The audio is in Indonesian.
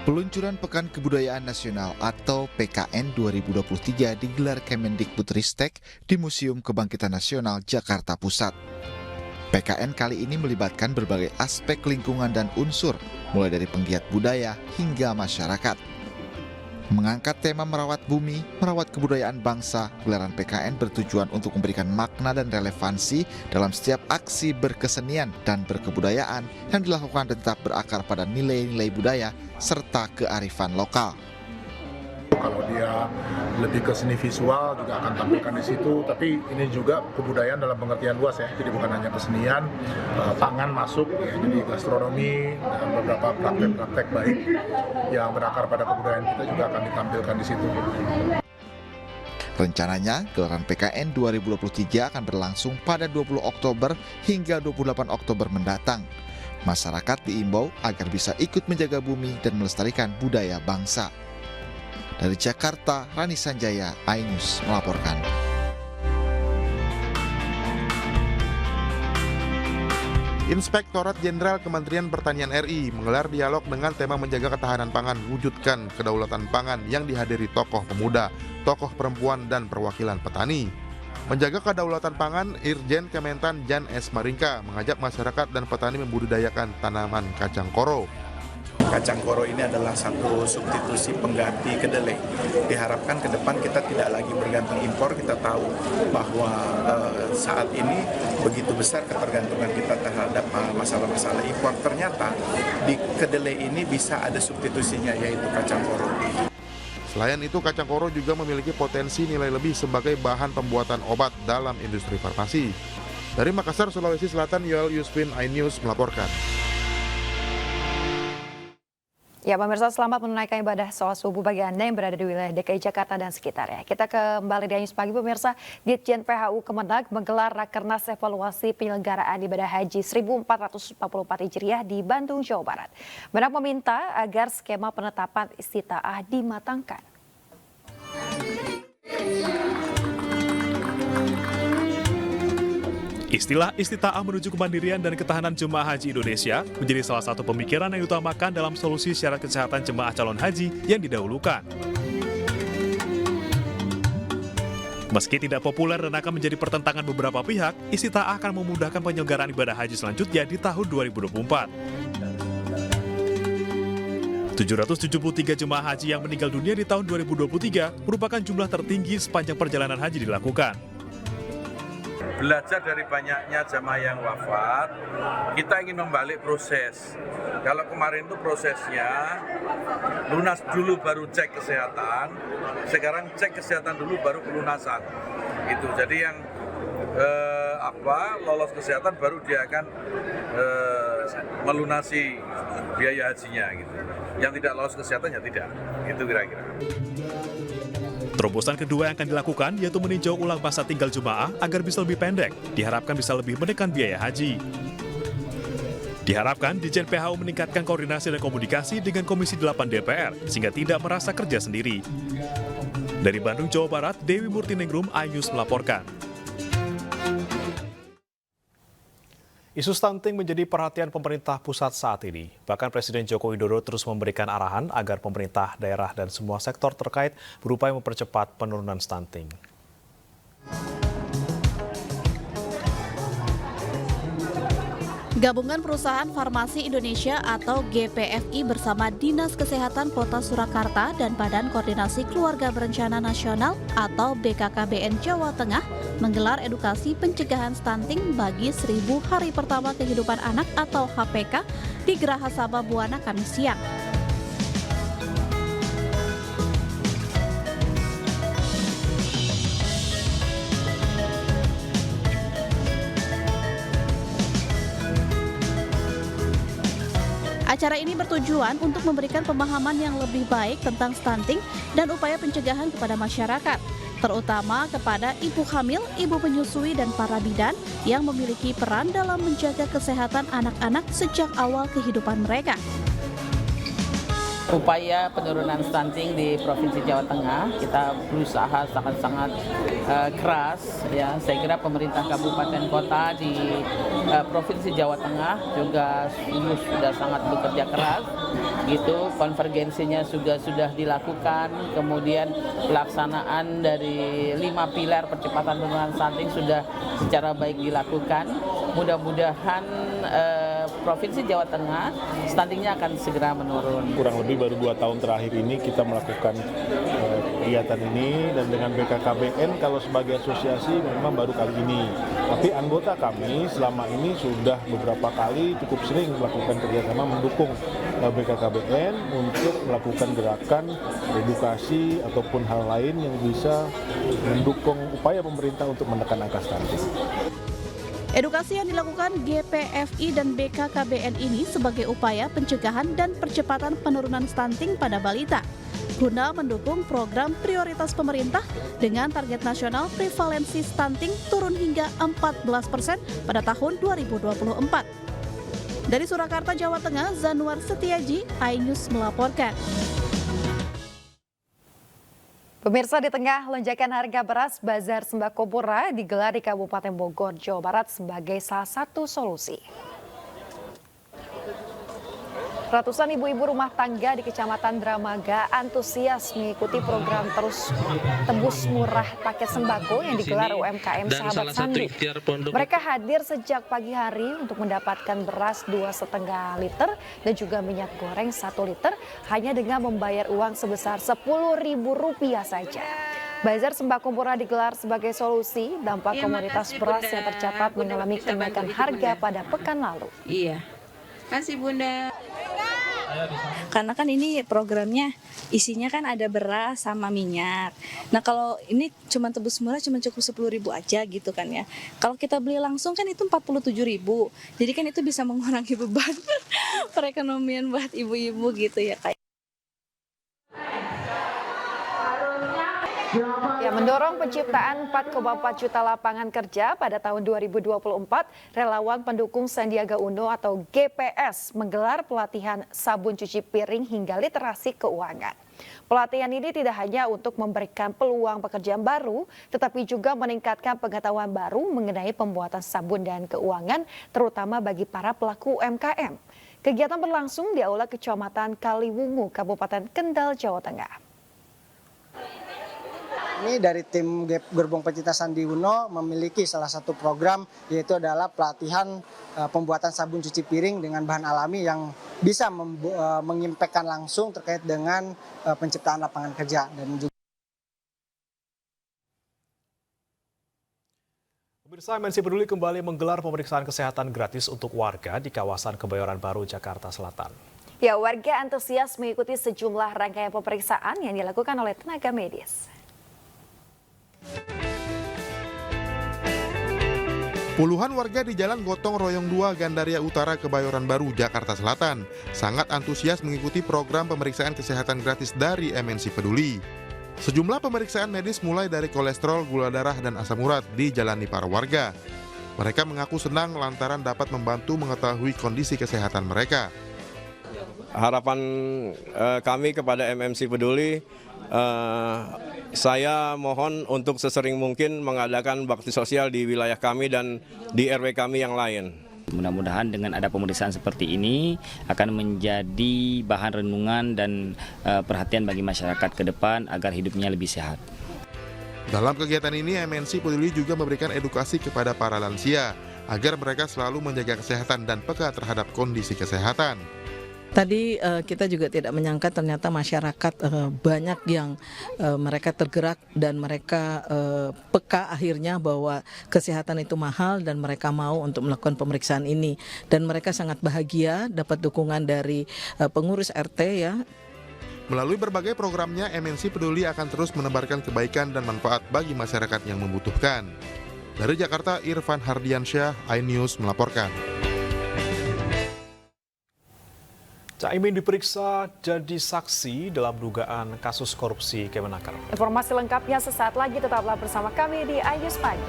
Peluncuran Pekan Kebudayaan Nasional atau PKN 2023 digelar Kemendikbudristek di Museum Kebangkitan Nasional Jakarta Pusat. PKN kali ini melibatkan berbagai aspek lingkungan dan unsur, mulai dari penggiat budaya hingga masyarakat. Mengangkat tema merawat bumi, merawat kebudayaan bangsa, gelaran PKN bertujuan untuk memberikan makna dan relevansi dalam setiap aksi berkesenian dan berkebudayaan yang dilakukan dan tetap berakar pada nilai-nilai budaya serta kearifan lokal. Kalau dia lebih ke seni visual juga akan tampilkan di situ, tapi ini juga kebudayaan dalam pengertian luas ya, jadi bukan hanya kesenian, pangan masuk, ya, jadi gastronomi dan beberapa praktek-praktek baik yang berakar pada kebudayaan kita juga akan ditampilkan di situ. Rencananya, gelaran PKN 2023 akan berlangsung pada 20 Oktober hingga 28 Oktober mendatang. Masyarakat diimbau agar bisa ikut menjaga bumi dan melestarikan budaya bangsa. Dari Jakarta, Rani Sanjaya, iNews melaporkan. Inspektorat Jenderal Kementerian Pertanian RI menggelar dialog dengan tema menjaga ketahanan pangan, wujudkan kedaulatan pangan yang dihadiri tokoh pemuda, tokoh perempuan, dan perwakilan petani. Menjaga kedaulatan pangan, Irjen Kementan Jan S. Maringka mengajak masyarakat dan petani membudidayakan tanaman kacang koro. Kacang koro ini adalah satu substitusi pengganti kedelai. Diharapkan ke depan kita tidak lagi bergantung impor. Kita tahu bahwa saat ini begitu besar ketergantungan kita terhadap masalah-masalah impor. Ternyata di kedelai ini bisa ada substitusinya, yaitu kacang koro. Selain itu, kacang koro juga memiliki potensi nilai lebih sebagai bahan pembuatan obat dalam industri farmasi. Dari Makassar, Sulawesi Selatan, Yoel Yusfin, iNews melaporkan. Ya, pemirsa, selamat menunaikan ibadah sholat subuh bagi Anda yang berada di wilayah DKI Jakarta dan sekitarnya. Kita kembali di iNews Pagi, pemirsa. Ditjen PHU Kemendag menggelar Rakernas evaluasi penyelenggaraan ibadah haji 1444 Hijriah di Bandung, Jawa Barat. Mendag meminta agar skema penetapan istitaah dimatangkan. Istilah istitaah menuju kemandirian dan ketahanan jemaah haji Indonesia menjadi salah satu pemikiran yang diutamakan dalam solusi syarat kesehatan jemaah calon haji yang didahulukan. Meski tidak populer dan akan menjadi pertentangan beberapa pihak, istitaah akan memudahkan penyelenggaraan ibadah haji selanjutnya di tahun 2024. 773 jemaah haji yang meninggal dunia di tahun 2023 merupakan jumlah tertinggi sepanjang perjalanan haji dilakukan. Belajar dari banyaknya jamaah yang wafat, kita ingin membalik proses. Kalau kemarin itu prosesnya lunas dulu baru cek kesehatan, sekarang cek kesehatan dulu baru pelunasan. Gitu. Jadi yang lolos kesehatan baru dia akan melunasi biaya hajinya gitu. Yang tidak lolos kesehatan ya tidak. Itu kira-kira. Terobosan kedua yang akan dilakukan yaitu meninjau ulang masa tinggal jemaah agar bisa lebih pendek, diharapkan bisa lebih menekan biaya haji. Diharapkan Ditjen PHU meningkatkan koordinasi dan komunikasi dengan Komisi 8 DPR sehingga tidak merasa kerja sendiri. Dari Bandung, Jawa Barat, Dewi Murtiningrum, iNews melaporkan. Isu stunting menjadi perhatian pemerintah pusat saat ini. Bahkan Presiden Joko Widodo terus memberikan arahan agar pemerintah, daerah, dan semua sektor terkait berupaya mempercepat penurunan stunting. Gabungan Perusahaan Farmasi Indonesia atau GPFI bersama Dinas Kesehatan Kota Surakarta dan Badan Koordinasi Keluarga Berencana Nasional atau BKKBN Jawa Tengah menggelar edukasi pencegahan stunting bagi 1000 hari pertama kehidupan anak atau HPK di Geraha Sabah Buwana Kamis siang. Acara ini bertujuan untuk memberikan pemahaman yang lebih baik tentang stunting dan upaya pencegahan kepada masyarakat, terutama kepada ibu hamil, ibu penyusui, dan para bidan yang memiliki peran dalam menjaga kesehatan anak-anak sejak awal kehidupan mereka. upaya penurunan stunting di Provinsi Jawa Tengah. Kita berusaha sangat-sangat keras ya. Saya kira pemerintah kabupaten kota di Provinsi Jawa Tengah juga sudah sangat bekerja keras gitu. Konvergensinya juga sudah dilakukan, kemudian pelaksanaan dari 5 pilar percepatan penurunan stunting sudah secara baik dilakukan. Mudah-mudahan Provinsi Jawa Tengah stuntingnya akan segera menurun. Kurang lebih baru 2 tahun terakhir ini kita melakukan kegiatan ini, dan dengan BKKBN kalau sebagai asosiasi memang baru kali ini. Tapi anggota kami selama ini sudah beberapa kali cukup sering melakukan kerjasama mendukung BKKBN untuk melakukan gerakan edukasi ataupun hal lain yang bisa mendukung upaya pemerintah untuk menekan angka stunting. Edukasi yang dilakukan GPFI dan BKKBN ini sebagai upaya pencegahan dan percepatan penurunan stunting pada balita, guna mendukung program prioritas pemerintah dengan target nasional prevalensi stunting turun hingga 14% pada tahun 2024. Dari Surakarta, Jawa Tengah, Zanuar Setiaji, iNews melaporkan. Pemirsa, di tengah lonjakan harga beras, Bazar Sembako Murah digelar di Kabupaten Bogor, Jawa Barat sebagai salah satu solusi. Ratusan ibu-ibu rumah tangga di Kecamatan Dramaga antusias mengikuti program Tebus Murah Paket Sembako yang digelar UMKM Sahabat Sandi. Mereka hadir sejak pagi hari untuk mendapatkan beras 2,5 liter dan juga minyak goreng 1 liter hanya dengan membayar uang sebesar Rp10.000 saja. Bazar Sembako Murah digelar sebagai solusi dampak komoditas beras yang tercatat mengalami kenaikan harga pada pekan lalu. Iya, kasih Bunda. Karena kan ini programnya isinya kan ada beras sama minyak. Nah kalau ini cuma Tebus Murah cuma cukup 10.000 aja gitu kan ya. Kalau kita beli langsung kan itu 47.000. Jadi kan itu bisa mengurangi beban perekonomian buat ibu-ibu gitu ya kayak. Ya, mendorong penciptaan 4,4 juta lapangan kerja pada tahun 2024, relawan pendukung Sandiaga Uno atau GPS menggelar pelatihan sabun cuci piring hingga literasi keuangan. Pelatihan ini tidak hanya untuk memberikan peluang pekerjaan baru, tetapi juga meningkatkan pengetahuan baru mengenai pembuatan sabun dan keuangan, terutama bagi para pelaku UMKM. Kegiatan berlangsung di Aula Kecamatan Kaliwungu, Kabupaten Kendal, Jawa Tengah. Ini dari tim Gerbong Pencinta Sandi Uno memiliki salah satu program, yaitu adalah pelatihan pembuatan sabun cuci piring dengan bahan alami yang bisa mengimpakkan langsung terkait dengan penciptaan lapangan kerja. Dan juga Pemirsa, MNC Peduli kembali menggelar pemeriksaan kesehatan gratis untuk warga di kawasan Kebayoran Baru, Jakarta Selatan. Ya, warga antusias mengikuti sejumlah rangkaian pemeriksaan yang dilakukan oleh tenaga medis. Puluhan warga di Jalan Gotong Royong 2 Gandaria Utara Kebayoran Baru, Jakarta Selatan sangat antusias mengikuti program pemeriksaan kesehatan gratis dari MNC Peduli. Sejumlah pemeriksaan medis mulai dari kolesterol, gula darah, dan asam urat dijalani para warga. Mereka mengaku senang lantaran dapat membantu mengetahui kondisi kesehatan mereka. Harapan kami kepada MNC Peduli, saya mohon untuk sesering mungkin mengadakan bakti sosial di wilayah kami dan di RW kami yang lain. Mudah-mudahan dengan ada pemeriksaan seperti ini akan menjadi bahan renungan dan perhatian bagi masyarakat ke depan agar hidupnya lebih sehat. Dalam kegiatan ini, MNC Peduli juga memberikan edukasi kepada para lansia agar mereka selalu menjaga kesehatan dan peka terhadap kondisi kesehatan. Tadi kita juga tidak menyangka ternyata masyarakat banyak yang mereka tergerak dan mereka peka akhirnya bahwa kesehatan itu mahal dan mereka mau untuk melakukan pemeriksaan ini. Dan mereka sangat bahagia dapat dukungan dari pengurus RT ya. Melalui berbagai programnya, MNC Peduli akan terus menebarkan kebaikan dan manfaat bagi masyarakat yang membutuhkan. Dari Jakarta, Irfan Hardiansyah, iNews melaporkan. Caimin diperiksa jadi saksi dalam dugaan kasus korupsi Kemenaker. Informasi lengkapnya sesaat lagi, tetaplah bersama kami di iNews Pagi.